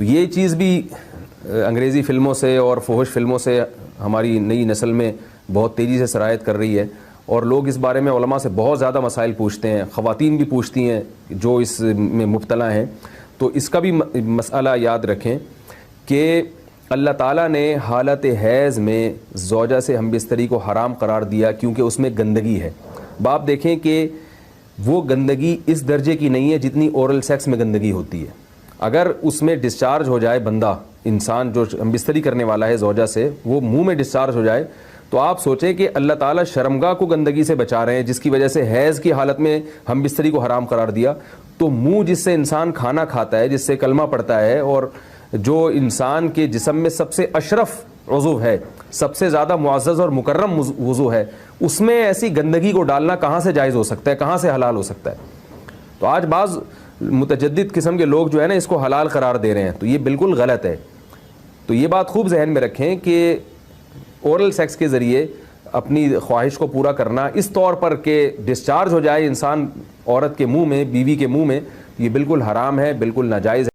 تو یہ چیز بھی انگریزی فلموں سے اور فحش فلموں سے ہماری نئی نسل میں بہت تیزی سے سرایت کر رہی ہے، اور لوگ اس بارے میں علماء سے بہت زیادہ مسائل پوچھتے ہیں، خواتین بھی پوچھتی ہیں جو اس میں مبتلا ہیں. تو اس کا بھی مسئلہ یاد رکھیں کہ اللہ تعالیٰ نے حالت حیض میں زوجہ سے ہم بستری کو حرام قرار دیا کیونکہ اس میں گندگی ہے. باپ دیکھیں کہ وہ گندگی اس درجے کی نہیں ہے جتنی اورل سیکس میں گندگی ہوتی ہے. اگر اس میں ڈسچارج ہو جائے بندہ، انسان جو ہم بستری کرنے والا ہے زوجہ سے، وہ منہ میں ڈسچارج ہو جائے، تو آپ سوچیں کہ اللہ تعالیٰ شرمگاہ کو گندگی سے بچا رہے ہیں جس کی وجہ سے حیض کی حالت میں ہم بستری کو حرام قرار دیا. تو منہ جس سے انسان کھانا کھاتا ہے، جس سے کلمہ پڑھتا ہے، اور جو انسان کے جسم میں سب سے اشرف عضو ہے، سب سے زیادہ معزز اور مکرم عضو ہے، اس میں ایسی گندگی کو ڈالنا کہاں سے جائز ہو سکتا ہے، کہاں سے حلال ہو سکتا ہے؟ تو آج بعض متجدد قسم کے لوگ جو ہے نا اس کو حلال قرار دے رہے ہیں، تو یہ بالکل غلط ہے. تو یہ بات خوب ذہن میں رکھیں کہ اورل سیکس کے ذریعے اپنی خواہش کو پورا کرنا اس طور پر کہ ڈسچارج ہو جائے انسان عورت کے منہ میں، بیوی کے منہ میں، یہ بالکل حرام ہے، بالکل ناجائز ہے.